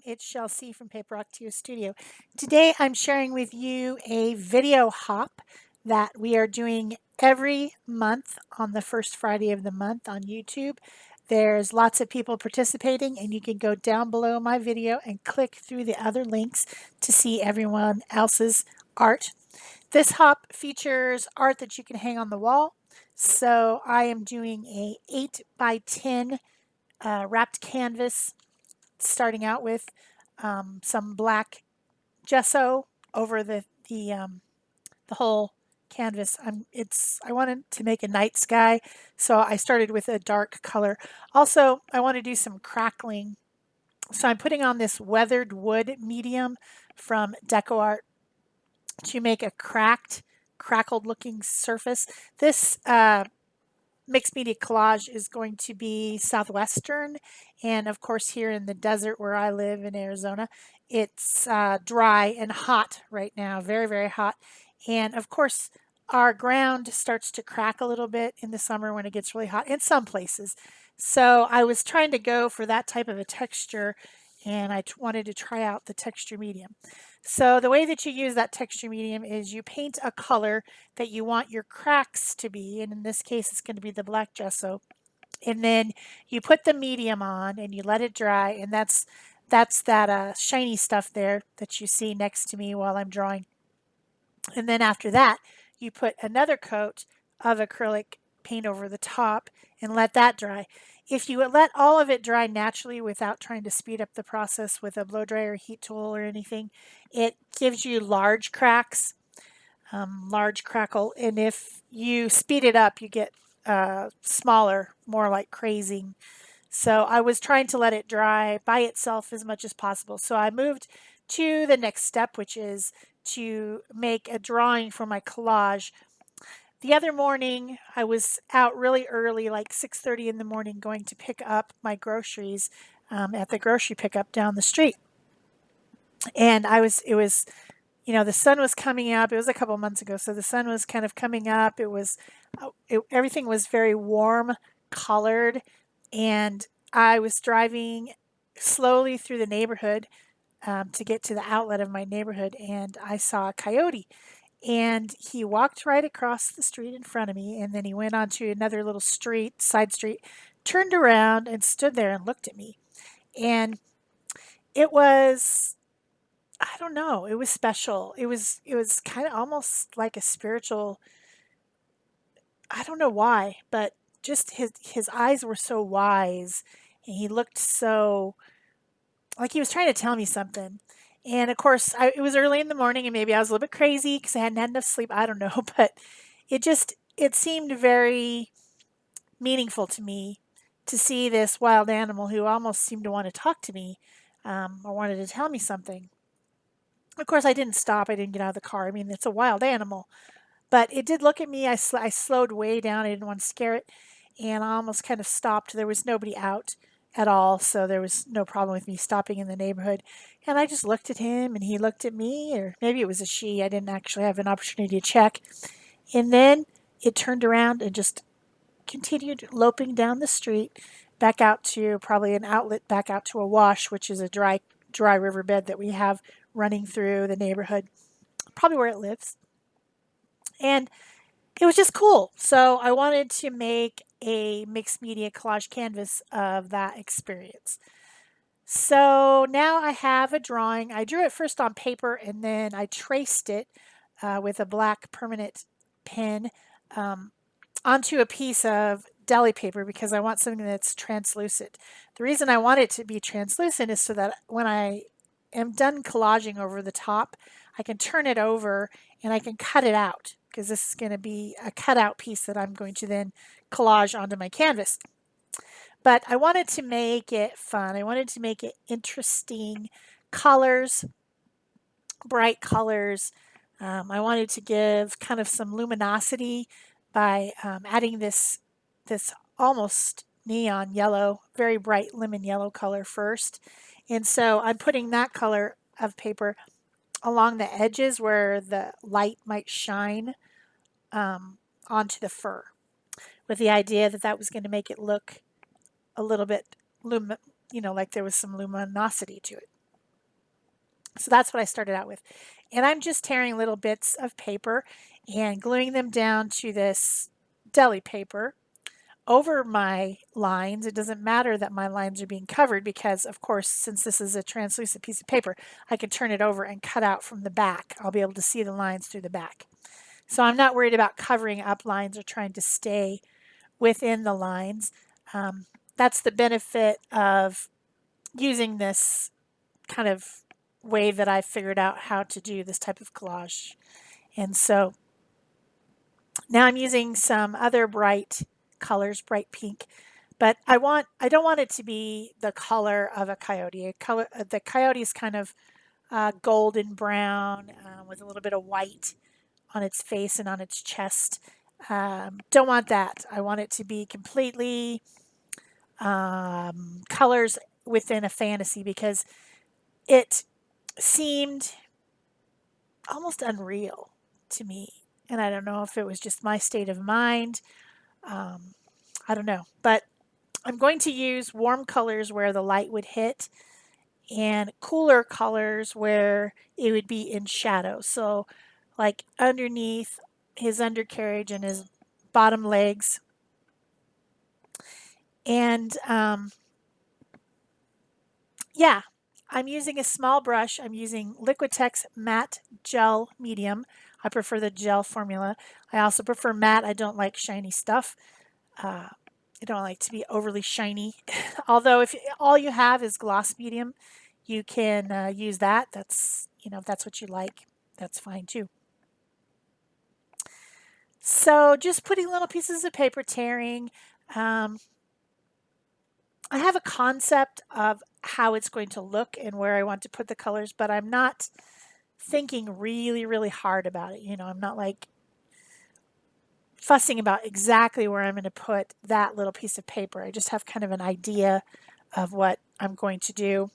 It's Shel C from PaperOcotilloStudio. Today I'm sharing with you a video hop that we are doing every month on the first Friday of the month on YouTube. There's lots of people participating, and you can go down below my video and click through the other links to see everyone else's art. This hop features art that you can hang on the wall. So I am doing a 8 by 10 wrapped canvas, starting out with some black gesso over the whole canvas. I wanted to make a night sky, so I started with a dark color. Also, I want to do some crackling, so I'm putting on this weathered wood medium from DecoArt to make a crackled looking surface. This mixed media collage is going to be southwestern, and of course here in the desert where I live in Arizona, it's dry and hot right now, very, very hot. And of course our ground starts to crack a little bit in the summer when it gets really hot in some places. So I was trying to go for that type of a texture, and I wanted to try out the texture medium. So the way that you use that texture medium is you paint a color that you want your cracks to be, and in this case it's going to be the black gesso. And then you put the medium on and you let it dry, and that's that shiny stuff there that you see next to me while I'm drawing. And then after that, you put another coat of acrylic paint over the top and let that dry. If you let all of it dry naturally without trying to speed up the process with a blow dryer, heat tool, or anything, it gives you large cracks, large crackle. And if you speed it up, you get smaller, more like crazing. So I was trying to let it dry by itself as much as possible. So I moved to the next step, which is to make a drawing for my collage. The other morning, I was out really early, like 6:30 in the morning, going to pick up my groceries at the grocery pickup down the street. And it was, the sun was coming up. It was a couple months ago, so the sun was kind of coming up. Everything was very warm colored, and I was driving slowly through the neighborhood to get to the outlet of my neighborhood, and I saw a coyote. And he walked right across the street in front of me, and then he went onto another little street, side street, turned around and stood there and looked at me. And it was, I don't know, it was special. It was kind of almost like a spiritual, I don't know why, but just his eyes were so wise, and he looked so like he was trying to tell me something. And of course, it was early in the morning, and maybe I was a little bit crazy because I hadn't had enough sleep. I don't know, but it seemed very meaningful to me to see this wild animal who almost seemed to want to talk to me, or wanted to tell me something. Of course, I didn't stop. I didn't get out of the car. I mean, it's a wild animal, but it did look at me. I slowed way down. I didn't want to scare it, and I almost kind of stopped. There was nobody out at all, so there was no problem with me stopping in the neighborhood. And I just looked at him, and he looked at me, or maybe it was a she. I didn't actually have an opportunity to check. And then it turned around and just continued loping down the street, back out to probably an outlet, back out to a wash, which is a dry riverbed that we have running through the neighborhood, probably where it lives. And it was just cool. So I wanted to make a mixed media collage canvas of that experience. So now I have a drawing. I drew it first on paper, and then I traced it with a black permanent pen onto a piece of deli paper because I want something that's translucent. The reason I want it to be translucent is so that when I am done collaging over the top, I can turn it over and I can cut it out, because this is going to be a cutout piece that I'm going to then collage onto my canvas. But I wanted to make it fun. I wanted to make it interesting colors, bright colors. I wanted to give kind of some luminosity by adding this almost neon yellow, very bright lemon yellow color first. And so I'm putting that color of paper along the edges where the light might shine onto the fur, with the idea that that was going to make it look a little bit like there was some luminosity to it. So that's what I started out with. And I'm just tearing little bits of paper and gluing them down to this deli paper over my lines. It doesn't matter that my lines are being covered because, of course, since this is a translucent piece of paper, I can turn it over and cut out from the back. I'll be able to see the lines through the back. So I'm not worried about covering up lines or trying to stay within the lines. That's the benefit of using this kind of way that I figured out how to do this type of collage. And so now I'm using some other bright colors, bright pink, but I don't want it to be the color of a coyote. The coyote is kind of golden brown with a little bit of white on its face and on its chest. Don't want that. I want it to be completely colors within a fantasy because it seemed almost unreal to me. And I don't know if it was just my state of mind. Um, I don't know. But I'm going to use warm colors where the light would hit and cooler colors where it would be in shadow. So, like underneath his undercarriage and his bottom legs. And yeah, I'm using a small brush. I'm using Liquitex Matte Gel Medium. I prefer the gel formula. I also prefer matte. I don't like shiny stuff. I don't like to be overly shiny. Although if all you have is gloss medium, you can use that. That's, if that's what you like, that's fine too. So just putting little pieces of paper, tearing. I have a concept of how it's going to look and where I want to put the colors, but I'm not thinking really, really hard about it. I'm not like fussing about exactly where I'm going to put that little piece of paper. I just have kind of an idea of what I'm going to do.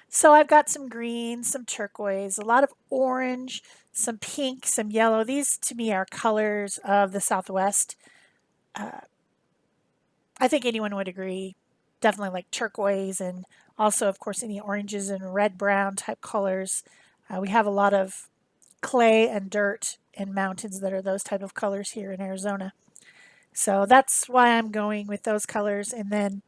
So I've got some green, some turquoise, a lot of orange, some pink, some yellow. These to me are colors of the Southwest. I think anyone would agree. Definitely like turquoise and also, of course, any oranges and red brown type colors. We have a lot of clay and dirt and mountains that are those type of colors here in Arizona. So that's why I'm going with those colors and then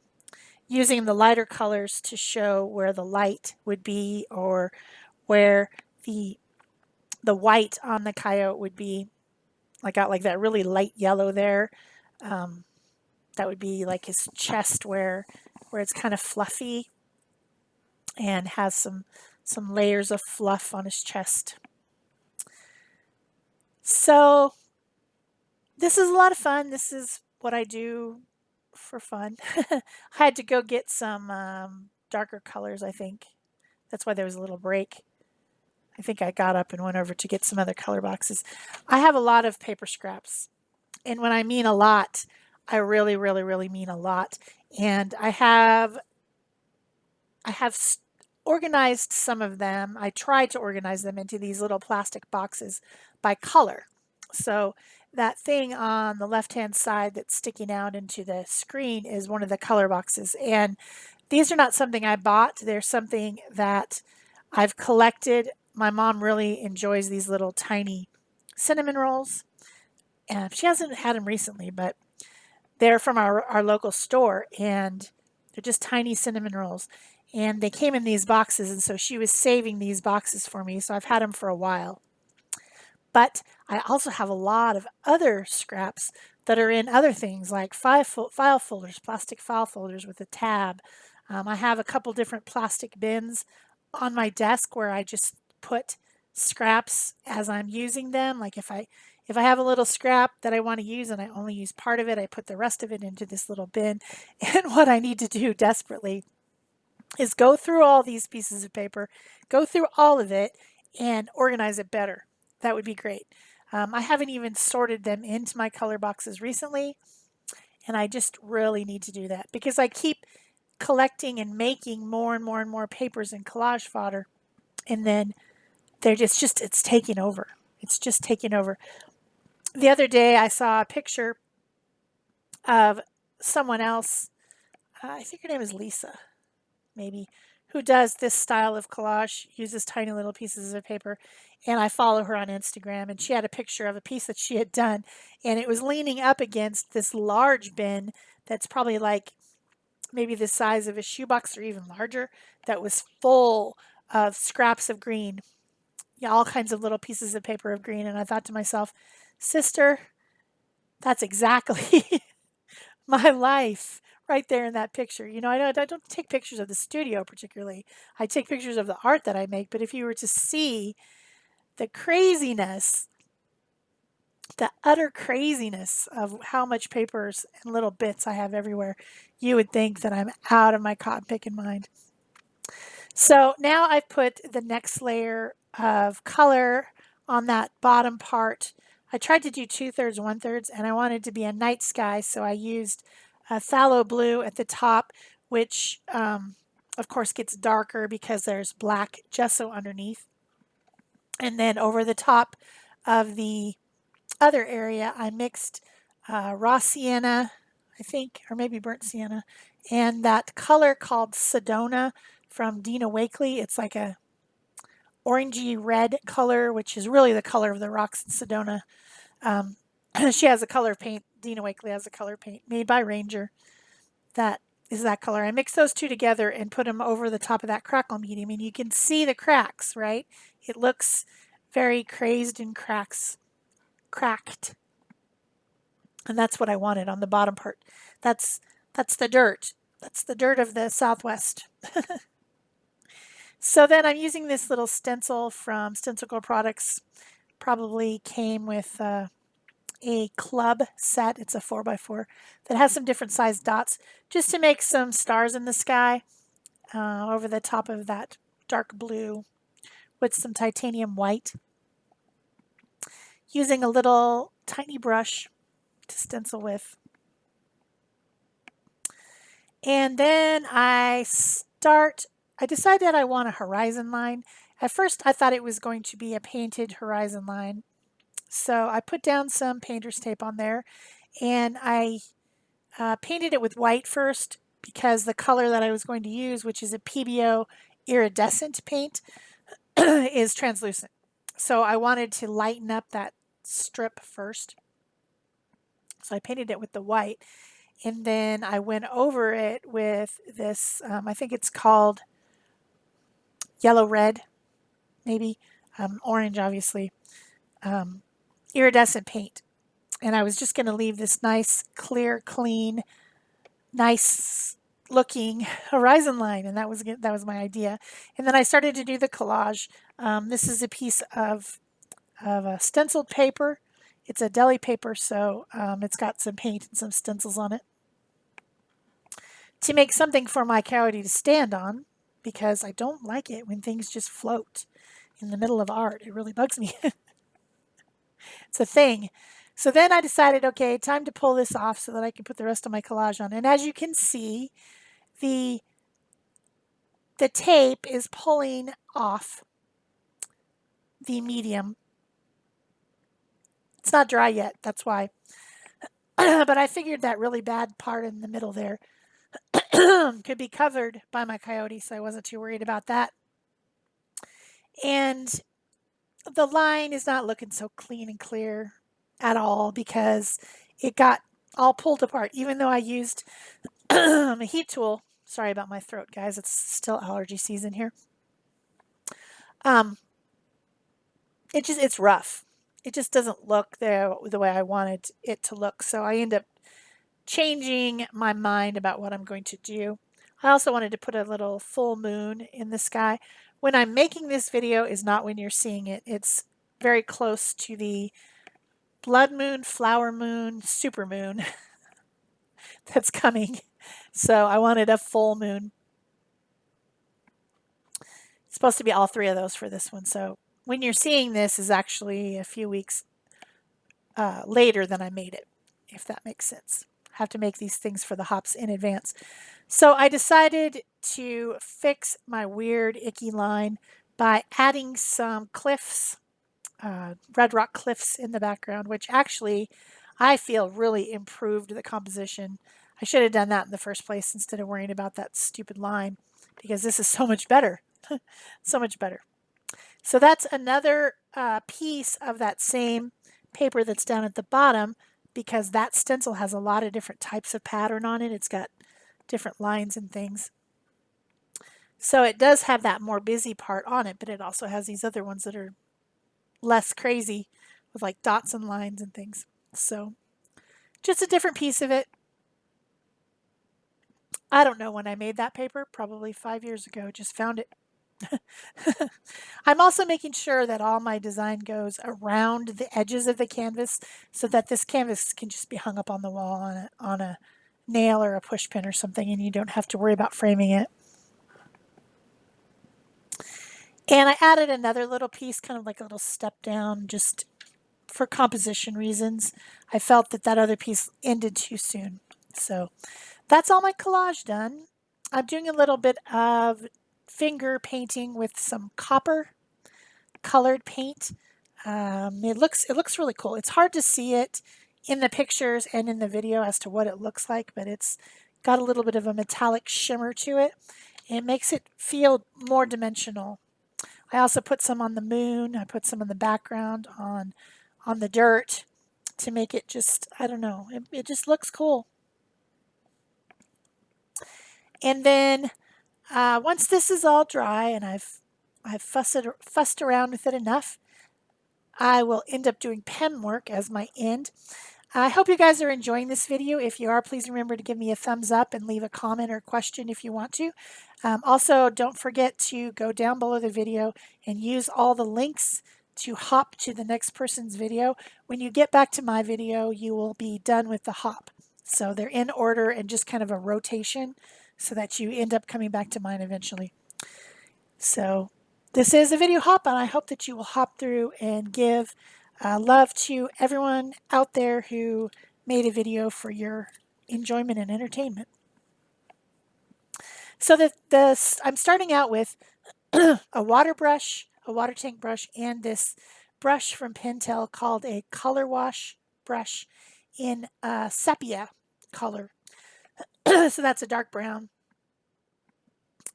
using the lighter colors to show where the light would be or where the the white on the coyote would be. I got like that really light yellow there. Um, that would be like his chest where it's kind of fluffy and has some layers of fluff on his chest. So this is a lot of fun. This is what I do for fun. I had to go get some darker colors, I think. That's why there was a little break. I think I got up and went over to get some other color boxes. I have a lot of paper scraps. And when I mean a lot, I really, really, really mean a lot. And I have organized some of them. I tried to organize them into these little plastic boxes by color. So that thing on the left-hand side that's sticking out into the screen is one of the color boxes. And these are not something I bought. They're something that I've collected. My mom really enjoys these little tiny cinnamon rolls. She hasn't had them recently, but they're from our local store and they're just tiny cinnamon rolls. And they came in these boxes, and so she was saving these boxes for me, so I've had them for a while. But I also have a lot of other scraps that are in other things like file folders, plastic file folders with a tab. I have a couple different plastic bins on my desk where I just put scraps as I'm using them. Like if I have a little scrap that I want to use and I only use part of it, I put the rest of it into this little bin. And what I need to do desperately is go through all these pieces of paper, go through all of it, and organize it better. That would be great. I haven't even sorted them into my color boxes recently, and I just really need to do that because I keep collecting and making more and more and more papers and collage fodder, and then it's taking over. It's just taking over. The other day, I saw a picture of someone else. I think her name is Lisa, maybe, who does this style of collage, uses tiny little pieces of paper. And I follow her on Instagram, and she had a picture of a piece that she had done, and it was leaning up against this large bin that's probably like maybe the size of a shoebox or even larger, that was full of scraps of green, yeah, all kinds of little pieces of paper of green. And I thought to myself, sister, that's exactly my life right there in that picture. You know, I don't take pictures of the studio particularly. I take pictures of the art that I make. But if you were to see the craziness, the utter craziness of how much papers and little bits I have everywhere, you would think that I'm out of my cotton picking mind. So now I've put the next layer of color on that bottom part. I tried to do 2/3, 1/3, and I wanted to be a night sky, so I used a phthalo blue at the top, which of course gets darker because there's black gesso underneath. And then over the top of the other area, I mixed raw sienna, I think, or maybe burnt sienna, and that color called Sedona from Dina Wakley. It's like a orangey red color, which is really the color of the rocks in Sedona. Um, she has a color paint. Dina Wakley has a color paint made by Ranger that is that color. I mix those two together and put them over the top of that crackle medium, and you can see the cracks, right? It looks very crazed and cracked. And that's what I wanted on the bottom part. That's that's the dirt. That's the dirt of the Southwest. So then I'm using this little stencil from Stencil Products. Probably came with a club set. It's a 4x4 that has some different sized dots just to make some stars in the sky over the top of that dark blue with some titanium white. Using a little tiny brush to stencil with. And then I decided I want a horizon line. At first I thought it was going to be a painted horizon line. So I put down some painter's tape on there, and I painted it with white first because the color that I was going to use, which is a PBO iridescent paint, is translucent. So I wanted to lighten up that strip first. So I painted it with the white, and then I went over it with this, I think it's called yellow red, maybe, orange obviously, iridescent paint. And I was just going to leave this nice, clear, clean, nice looking horizon line, and that was my idea. And then I started to do the collage. This is a piece of a stenciled paper. It's a deli paper, so it's got some paint and some stencils on it to make something for my coyote to stand on, because I don't like it when things just float in the middle of art. It really bugs me. It's a thing. So then I decided, okay, time to pull this off so that I can put the rest of my collage on. And as you can see, the tape is pulling off the medium. It's not dry yet, that's why. But I figured that really bad part in the middle there could be covered by my coyote, so I wasn't too worried about that. And the line is not looking so clean and clear at all because it got all pulled apart, even though I used a heat tool. Sorry about my throat, guys. It's still allergy season here. It's rough. It just doesn't look the way I wanted it to look. So I end up changing my mind about what I'm going to do. I also wanted to put a little full moon in the sky. When I'm making this video is not when you're seeing it. It's very close to the blood moon, flower moon, super moon that's coming. So I wanted a full moon. It's supposed to be all three of those for this one. So when you're seeing this is actually a few weeks later than I made it, if that makes sense. I have to make these things for the hops in advance. So I decided to fix my weird icky line by adding some cliffs, red rock cliffs in the background, which actually I feel really improved the composition. I should have done that in the first place instead of worrying about that stupid line, because this is so much better. So much better. So that's another piece of that same paper that's down at the bottom, because that stencil has a lot of different types of pattern on it. It's got different lines and things. So it does have that more busy part on it, but it also has these other ones that are less crazy with like dots and lines and things. So just a different piece of it. I don't know when I made that paper, probably 5 years ago, just found it. I'm also making sure that all my design goes around the edges of the canvas so that this canvas can just be hung up on the wall on a nail or a push pin or something, and you don't have to worry about framing it. And I added another little piece, kind of like a little step down, just for composition reasons. I felt that that other piece ended too soon. So that's all my collage done. I'm doing a little bit of finger painting with some copper colored paint. It looks really cool. It's hard to see it in the pictures and in the video as to what it looks like, but it's got a little bit of a metallic shimmer to it. It makes it feel more dimensional. I also put some on the moon. I put some in the background on the dirt to make it just, I don't know, it just looks cool. And then once this is all dry and I've fussed around with it enough, I will end up doing pen work as my end. I hope you guys are enjoying this video. If you are, please remember to give me a thumbs up and leave a comment or question if you want to. Also, don't forget to go down below the video and use all the links to hop to the next person's video. When you get back to my video, you will be done with the hop. So they're in order and just kind of a rotation so that you end up coming back to mine eventually. So this is a video hop, and I hope that you will hop through and give love to everyone out there who made a video for your enjoyment and entertainment. So I'm starting out with a water brush, a water tank brush, and this brush from Pentel called a color wash brush in sepia color. So that's a dark brown.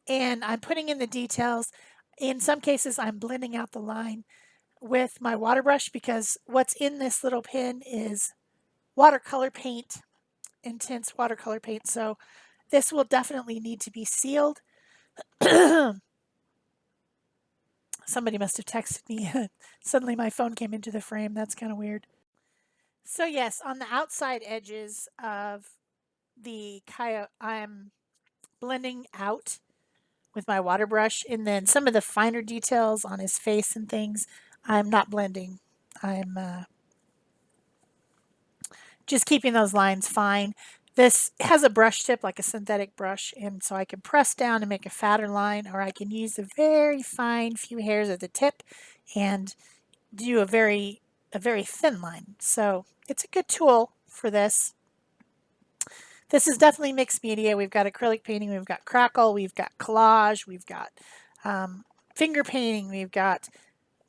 And I'm putting in the details. In some cases, I'm blending out the line with my water brush because what's in this little pen is watercolor paint, intense watercolor paint. So this will definitely need to be sealed. Somebody must have texted me. Suddenly my phone came into the frame. That's kind of weird. So yes, on the outside edges of the coyote, I'm blending out with my water brush, and then some of the finer details on his face and things, I'm not blending. I'm just keeping those lines fine. This has a brush tip like a synthetic brush, and so I can press down and make a fatter line, or I can use a very fine few hairs at the tip and do a very thin line. So it's a good tool for this. This is definitely mixed media. We've got acrylic painting, we've got crackle, we've got collage, we've got finger painting, we've got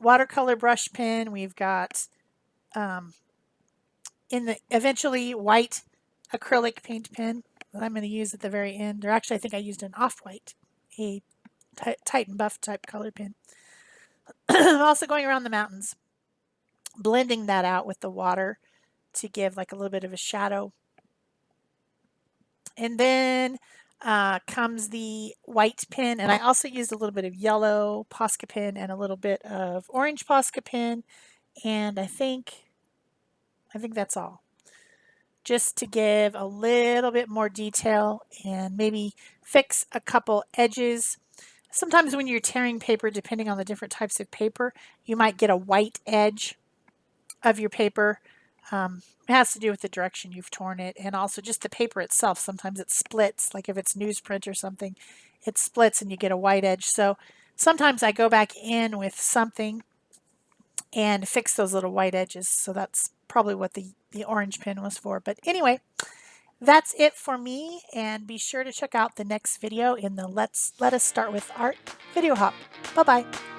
watercolor brush pen, we've got eventually white acrylic paint pen that I'm going to use at the very end. Or actually, I think I used an off-white, a Titan Buff type color pen. I'm also going around the mountains, blending that out with the water to give like a little bit of a shadow. And then comes the white pen, and I also used a little bit of yellow Posca pen and a little bit of orange Posca pen, and I think that's all. Just to give a little bit more detail and maybe fix a couple edges. Sometimes when you're tearing paper, depending on the different types of paper, you might get a white edge of your paper. It has to do with the direction you've torn it, and also just the paper itself. Sometimes it splits, like if it's newsprint or something, it splits and you get a white edge. So sometimes I go back in with something and fix those little white edges. So that's probably what the orange pen was for. But anyway, that's it for me, and be sure to check out the next video in the Let Us Start with Art video hop. Bye-bye.